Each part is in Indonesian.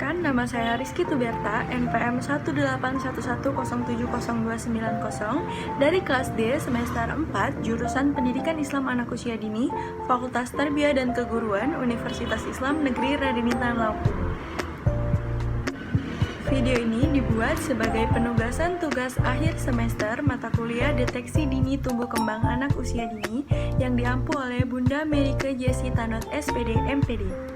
Perkenalkan, nama saya Rizky Tuberta, NPM 18110702990 dari kelas D semester 4, jurusan Pendidikan Islam Anak Usia Dini, Fakultas Tarbiyah dan Keguruan, Universitas Islam Negeri Radenitan Lampung. Video ini dibuat sebagai penugasan tugas akhir semester mata kuliah Deteksi Dini Tumbuh Kembang Anak Usia Dini yang diampu oleh Bunda Merike Jessi Tanot SPD MPD.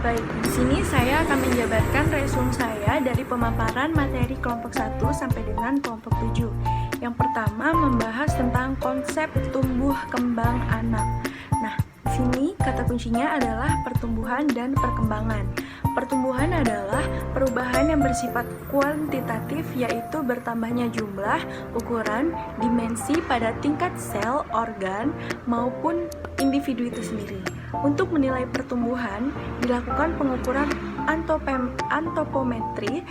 Baik, di sini saya akan menjabarkan resume saya dari pemaparan materi kelompok 1 sampai dengan kelompok 7. Yang pertama membahas tentang konsep tumbuh kembang anak. Nah, di sini kata kuncinya adalah pertumbuhan dan perkembangan. Pertumbuhan adalah perubahan yang bersifat kuantitatif, yaitu bertambahnya jumlah, ukuran, dimensi pada tingkat sel, organ, maupun individu itu sendiri. Untuk menilai pertumbuhan, dilakukan pengukuran antropometri.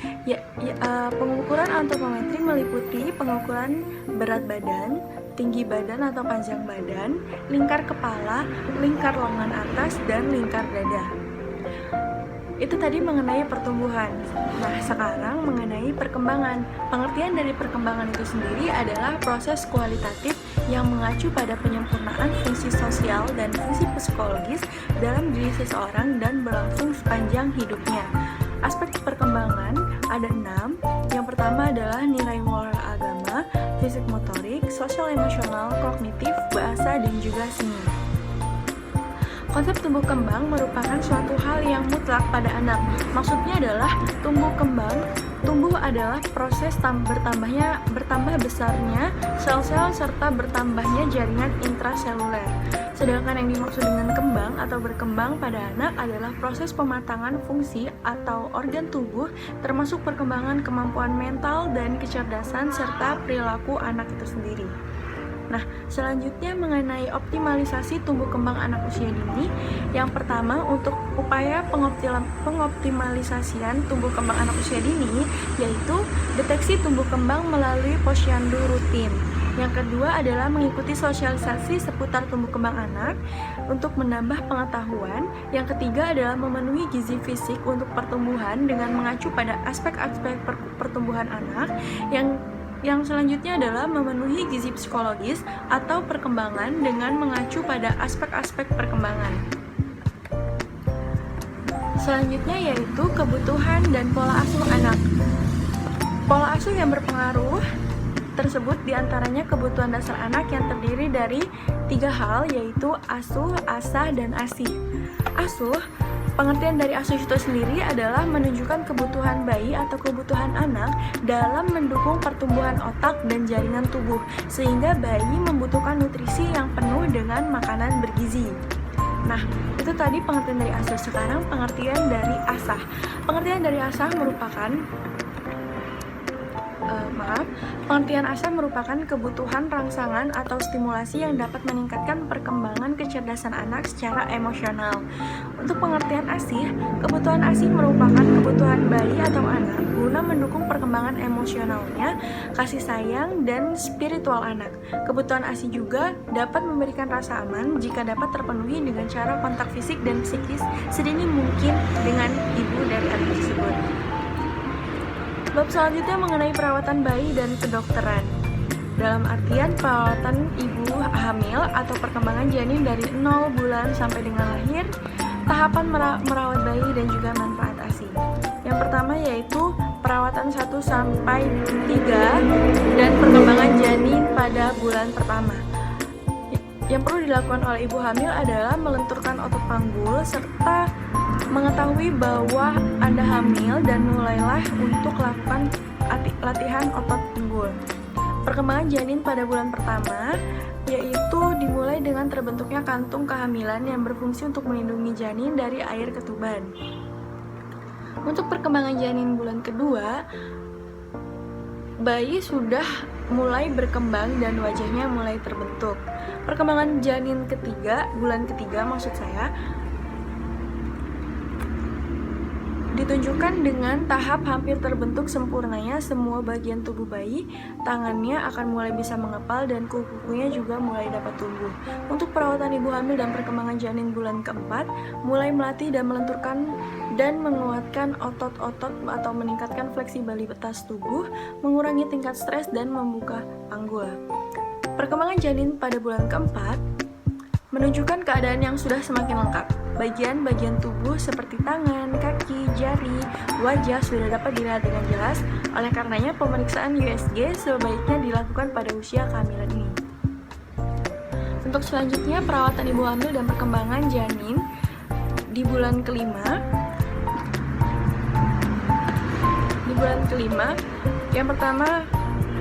Pengukuran antropometri meliputi pengukuran berat badan, tinggi badan atau panjang badan, lingkar kepala, lingkar lengan atas, dan lingkar dada. Itu tadi mengenai pertumbuhan. Nah, sekarang mengenai perkembangan. Pengertian dari perkembangan itu sendiri adalah proses kualitatif yang mengacu pada penyempurnaan fungsi sosial dan fungsi psikologis dalam diri seseorang dan berlangsung sepanjang hidupnya. Aspek perkembangan ada 6. Yang pertama adalah nilai moral agama, fisik motorik, sosial emosional, kognitif, bahasa, dan juga seni. Konsep tumbuh kembang merupakan suatu hal yang mutlak pada anak. Maksudnya adalah tumbuh adalah proses bertambah besarnya sel-sel serta bertambahnya jaringan intraseluler. Sedangkan yang dimaksud dengan kembang atau berkembang pada anak adalah proses pematangan fungsi atau organ tubuh, termasuk perkembangan kemampuan mental dan kecerdasan serta perilaku anak itu sendiri. Nah, selanjutnya mengenai optimalisasi tumbuh kembang anak usia dini. Yang pertama, untuk upaya pengoptimalisasian tumbuh kembang anak usia dini, yaitu deteksi tumbuh kembang melalui posyandu rutin. Yang kedua adalah mengikuti sosialisasi seputar tumbuh kembang anak untuk menambah pengetahuan. Yang ketiga adalah memenuhi gizi fisik untuk pertumbuhan dengan mengacu pada aspek-aspek pertumbuhan anak. Yang selanjutnya adalah memenuhi gizi psikologis atau perkembangan dengan mengacu pada aspek-aspek perkembangan. Selanjutnya yaitu kebutuhan dan pola asuh anak. Pola asuh yang berpengaruh tersebut diantaranya kebutuhan dasar anak yang terdiri dari 3 hal, yaitu asuh, asah, dan asih. Asuh, pengertian dari asuh itu sendiri adalah menunjukkan kebutuhan bayi atau kebutuhan anak dalam mendukung pertumbuhan otak dan jaringan tubuh, sehingga bayi membutuhkan nutrisi yang penuh dengan makanan bergizi. Nah, itu tadi pengertian dari asuh. Sekarang pengertian dari asah. Pengertian dari asah merupakan pengertian asah merupakan kebutuhan rangsangan atau stimulasi yang dapat meningkatkan perkembangan kecerdasan anak secara emosional. Untuk pengertian asih, kebutuhan asih merupakan kebutuhan bayi atau anak guna mendukung perkembangan emosionalnya, kasih sayang, dan spiritual anak. Kebutuhan asih juga dapat memberikan rasa aman jika dapat terpenuhi dengan cara kontak fisik dan psikis sedini mungkin dengan ibu dari anak tersebut. Bab selanjutnya mengenai perawatan bayi dan kedokteran. Dalam artian perawatan ibu hamil atau perkembangan janin dari 0 bulan sampai dengan lahir, tahapan merawat bayi dan juga manfaat ASI. Yang pertama yaitu perawatan 1 sampai 3 dan perkembangan janin pada bulan pertama. Yang perlu dilakukan oleh ibu hamil adalah melenturkan otot panggul serta mengetahui bahwa Anda hamil dan mulailah untuk lakukan latihan otot panggul. Perkembangan janin pada bulan pertama yaitu dimulai dengan terbentuknya kantung kehamilan yang berfungsi untuk melindungi janin dari air ketuban. Untuk perkembangan janin bulan kedua, bayi sudah mulai berkembang dan wajahnya mulai terbentuk. Perkembangan janin ketiga, bulan ketiga maksud saya, Ditunjukkan dengan tahap hampir terbentuk sempurnanya semua bagian tubuh bayi, tangannya akan mulai bisa mengepal dan kuku-kukunya juga mulai dapat tumbuh. Untuk perawatan ibu hamil dan perkembangan janin bulan keempat, mulai melatih dan melenturkan dan menguatkan otot-otot atau meningkatkan fleksibilitas tubuh, mengurangi tingkat stres dan membuka panggul. Perkembangan janin pada bulan keempat menunjukkan keadaan yang sudah semakin lengkap. Bagian-bagian tubuh seperti tangan, kaki, jari, wajah sudah dapat dilihat dengan jelas. Oleh karenanya, pemeriksaan USG sebaiknya dilakukan pada usia kehamilan ini. Untuk selanjutnya, perawatan ibu hamil dan perkembangan janin di bulan kelima. Yang pertama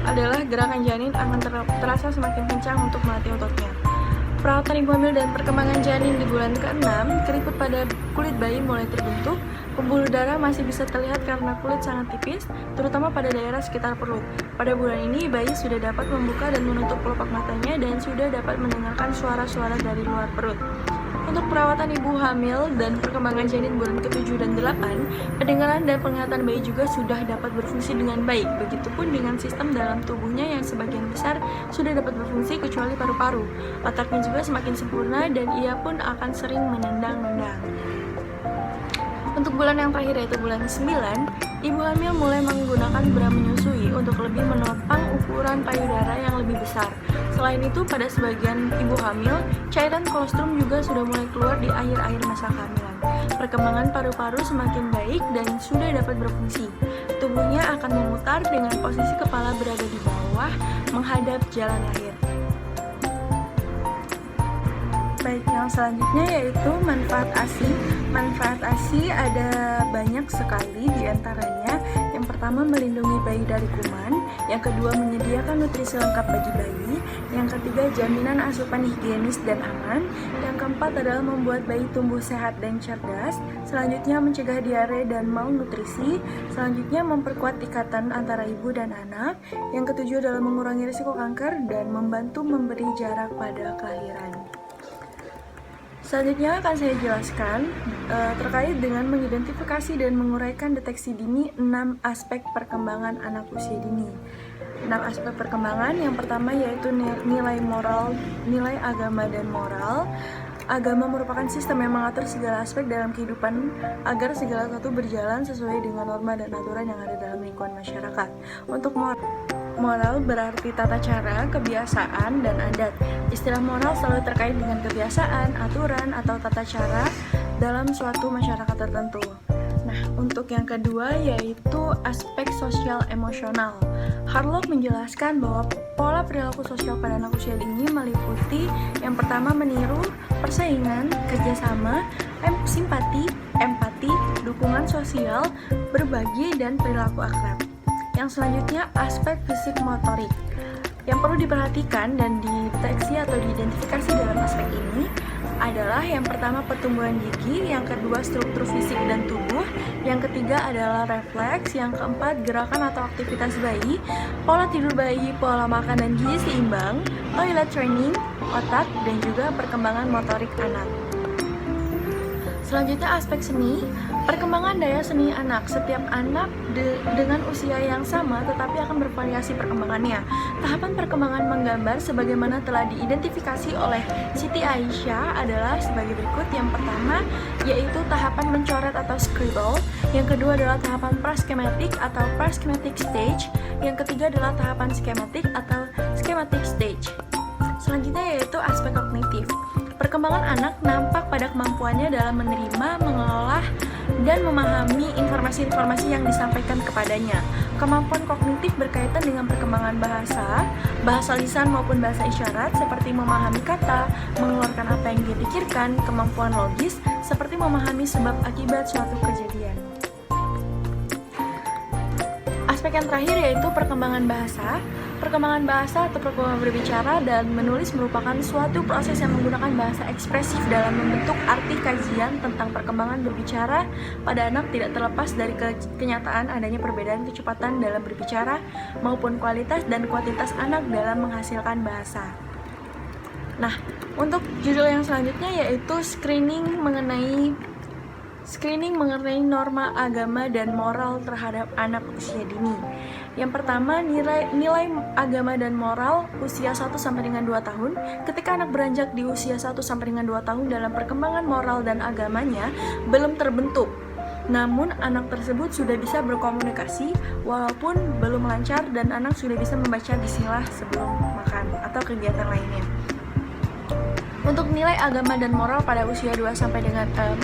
adalah gerakan janin akan terasa semakin kencang untuk melatih ototnya. Perawatan ibu hamil dan perkembangan janin di bulan ke-6, keriput pada kulit bayi mulai terbentuk, pembuluh darah masih bisa terlihat karena kulit sangat tipis, terutama pada daerah sekitar perut. Pada bulan ini, bayi sudah dapat membuka dan menutup kelopak matanya dan sudah dapat mendengarkan suara-suara dari luar perut. Untuk perawatan ibu hamil dan perkembangan janin bulan ke-7 dan 8, pendengaran dan penglihatan bayi juga sudah dapat berfungsi dengan baik. Begitupun dengan sistem dalam tubuhnya yang sebagian besar sudah dapat berfungsi kecuali paru-paru. Otaknya juga semakin sempurna dan ia pun akan sering menendang-nendang. Untuk bulan yang terakhir yaitu bulan 9, ibu hamil mulai menggunakan bra menyusui untuk lebih menopang ukuran payudara yang lebih besar. Selain itu, pada sebagian ibu hamil, cairan kolostrum juga sudah mulai keluar di akhir-akhir masa kehamilan. Perkembangan paru-paru semakin baik dan sudah dapat berfungsi. Tubuhnya akan memutar dengan posisi kepala berada di bawah menghadap jalan lahir. Baik, yang selanjutnya yaitu manfaat ASI. Manfaat ASI ada banyak sekali diantaranya. Yang pertama, melindungi bayi dari kuman. Yang kedua, menyediakan nutrisi lengkap bagi bayi. Yang ketiga, jaminan asupan higienis dan aman. Yang keempat adalah membuat bayi tumbuh sehat dan cerdas. Selanjutnya, mencegah diare dan malnutrisi. Selanjutnya, memperkuat ikatan antara ibu dan anak. Yang ketujuh adalah mengurangi risiko kanker dan membantu memberi jarak pada kelahiran. Selanjutnya akan saya jelaskan terkait dengan mengidentifikasi dan menguraikan deteksi dini 6 aspek perkembangan anak usia dini. 6 aspek perkembangan, yang pertama yaitu nilai moral, nilai agama dan moral. Agama merupakan sistem yang mengatur segala aspek dalam kehidupan agar segala sesuatu berjalan sesuai dengan norma dan aturan yang ada dalam lingkungan masyarakat. Untuk moral berarti tata cara, kebiasaan, dan adat. Istilah moral selalu terkait dengan kebiasaan, aturan, atau tata cara dalam suatu masyarakat tertentu. Nah, untuk yang kedua yaitu aspek sosial emosional. Harlock menjelaskan bahwa pola perilaku sosial pada anak usia dini meliputi yang pertama meniru, persaingan, kerjasama, simpati, empati, dukungan sosial, berbagi, dan perilaku akrab. Yang selanjutnya aspek fisik motorik. Yang perlu diperhatikan dan dideteksi atau diidentifikasi dalam aspek ini adalah yang pertama pertumbuhan gigi, yang kedua struktur fisik dan tubuh, yang ketiga adalah refleks, yang keempat gerakan atau aktivitas bayi, pola tidur bayi, pola makan dan gizi seimbang, toilet training, otak, dan juga perkembangan motorik anak. Selanjutnya aspek seni, perkembangan daya seni anak. Setiap anak dengan usia yang sama tetapi akan bervariasi perkembangannya. Tahapan perkembangan menggambar sebagaimana telah diidentifikasi oleh Siti Aisyah adalah sebagai berikut. Yang pertama yaitu tahapan mencoret atau scribble. Yang kedua adalah tahapan praskematik atau praskematic stage. Yang ketiga adalah tahapan skematik atau schematic stage. Selanjutnya yaitu aspek kognitif. Perkembangan anak nampak pada kemampuannya dalam menerima, mengelola, dan memahami informasi-informasi yang disampaikan kepadanya. Kemampuan kognitif berkaitan dengan perkembangan bahasa lisan maupun bahasa isyarat, seperti memahami kata, mengeluarkan apa yang dipikirkan, kemampuan logis, seperti memahami sebab akibat suatu kejadian. Aspek yang terakhir yaitu perkembangan bahasa. Perkembangan bahasa atau perkembangan berbicara dan menulis merupakan suatu proses yang menggunakan bahasa ekspresif dalam membentuk arti. Kajian tentang perkembangan berbicara pada anak tidak terlepas dari kenyataan adanya perbedaan kecepatan dalam berbicara maupun kualitas dan kuantitas anak dalam menghasilkan bahasa. Nah, untuk judul yang selanjutnya yaitu screening mengenai Screening mengenai norma agama dan moral terhadap anak usia dini. Yang pertama, nilai agama dan moral usia 1 sampai dengan 2 tahun. Ketika anak beranjak di usia 1 sampai dengan 2 tahun dalam perkembangan moral dan agamanya belum terbentuk. Namun anak tersebut sudah bisa berkomunikasi walaupun belum lancar dan anak sudah bisa membaca bismillah sebelum makan atau kegiatan lainnya. Untuk nilai agama dan moral pada usia 3 sampai dengan 4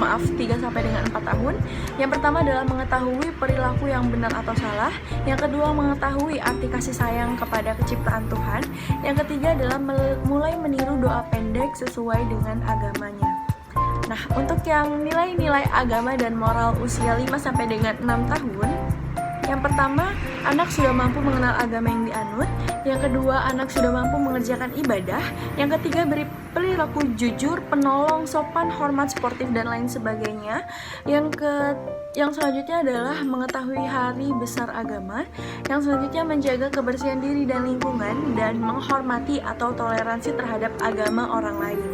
tahun. Yang pertama adalah mengetahui perilaku yang benar atau salah. Yang kedua, mengetahui arti kasih sayang kepada keciptaan Tuhan. Yang ketiga adalah mulai meniru doa pendek sesuai dengan agamanya. Nah, untuk yang nilai-nilai agama dan moral usia 5 sampai dengan 6 tahun, yang pertama, anak sudah mampu mengenal agama yang dianut. Yang kedua, anak sudah mampu mengerjakan ibadah. Yang ketiga, berperilaku jujur, penolong, sopan, hormat, sportif, dan lain sebagainya. Yang selanjutnya adalah mengetahui hari besar agama. Yang selanjutnya menjaga kebersihan diri dan lingkungan dan menghormati atau toleransi terhadap agama orang lain.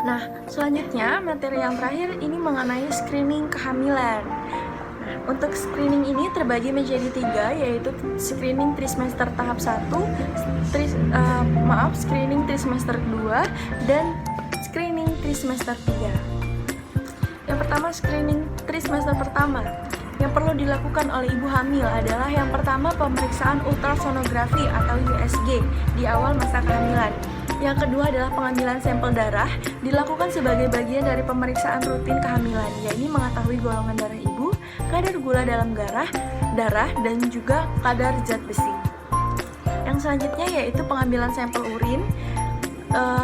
Nah, selanjutnya materi yang terakhir ini mengenai screening kehamilan. Untuk screening ini terbagi menjadi 3, yaitu screening trimester tahap 1, screening trimester 2, dan screening trimester 3. Yang pertama, screening trimester pertama. Yang perlu dilakukan oleh ibu hamil adalah yang pertama pemeriksaan ultrasonografi atau USG di awal masa kehamilan. Yang kedua adalah pengambilan sampel darah, dilakukan sebagai bagian dari pemeriksaan rutin kehamilan, yaitu mengetahui golongan darah ibu, kadar gula dalam darah, dan juga kadar zat besi. Yang selanjutnya yaitu pengambilan sampel urin,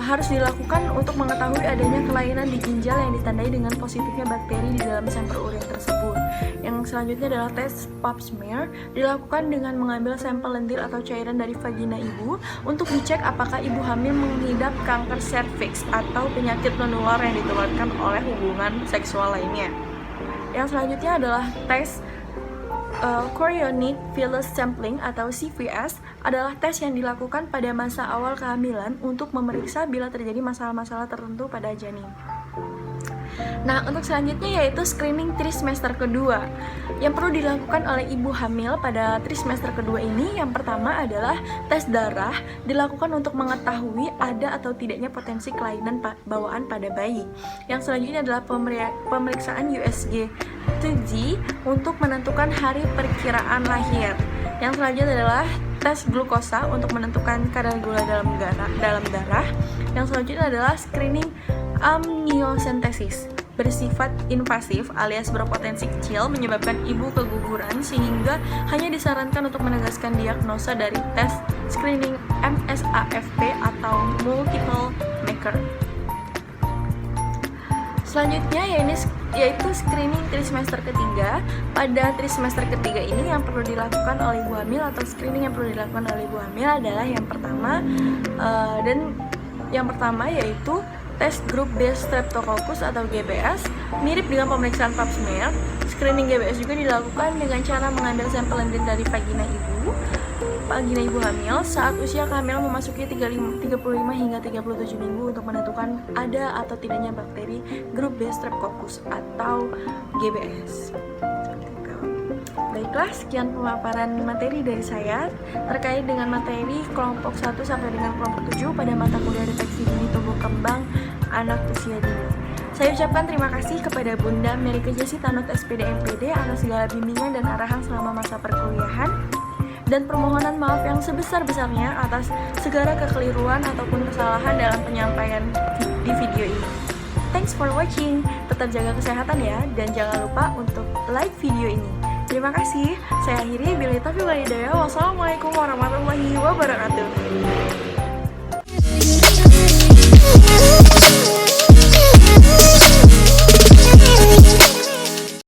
harus dilakukan untuk mengetahui adanya kelainan di ginjal yang ditandai dengan positifnya bakteri di dalam sampel urin tersebut. Yang selanjutnya adalah tes pap smear, dilakukan dengan mengambil sampel lendir atau cairan dari vagina ibu untuk dicek apakah ibu hamil mengidap kanker serviks atau penyakit menular yang ditularkan oleh hubungan seksual lainnya. Yang selanjutnya adalah tes chorionic villus sampling atau CVS, adalah tes yang dilakukan pada masa awal kehamilan untuk memeriksa bila terjadi masalah-masalah tertentu pada janin. Nah, untuk selanjutnya yaitu screening trimester kedua. Yang perlu dilakukan oleh ibu hamil pada trimester kedua ini, yang pertama adalah tes darah, dilakukan untuk mengetahui ada atau tidaknya potensi kelainan bawaan pada bayi. Yang selanjutnya adalah pemeriksaan USG 2G untuk menentukan hari perkiraan lahir. Yang selanjutnya adalah tes glukosa untuk menentukan kadar gula dalam darah. Yang selanjutnya adalah screening amniocentesis, bersifat invasif alias berpotensi kecil menyebabkan ibu keguguran sehingga hanya disarankan untuk menegaskan diagnosa dari tes screening MSAFP atau multiple marker. Selanjutnya yaitu screening trimester ketiga. Pada trimester ketiga ini yang perlu dilakukan oleh ibu hamil atau screening yang perlu dilakukan oleh ibu hamil adalah yang pertama yaitu tes grup B Streptococcus atau GBS, mirip dengan pemeriksaan pap smear. Screening GBS juga dilakukan dengan cara mengambil sampel lendir dari vagina ibu hamil saat usia kehamilan memasuki 35 hingga 37 minggu untuk menentukan ada atau tidaknya bakteri grup B Streptococcus atau GBS. Baiklah, sekian pemaparan materi dari saya terkait dengan materi kelompok 1 sampai dengan kelompok 7 pada mata kuliah deteksi dini tumbuh kembang anak usia dini. Saya ucapkan terima kasih kepada Bunda Merike Jessi Tanut SPD MPD atas segala bimbingan dan arahan selama masa perkuliahan, dan permohonan maaf yang sebesar-besarnya atas segala kekeliruan ataupun kesalahan dalam penyampaian di video ini. Thanks for watching, tetap jaga kesehatan ya, dan jangan lupa untuk like video ini. Terima kasih, saya akhiri. Wassalamualaikum warahmatullahi wabarakatuh.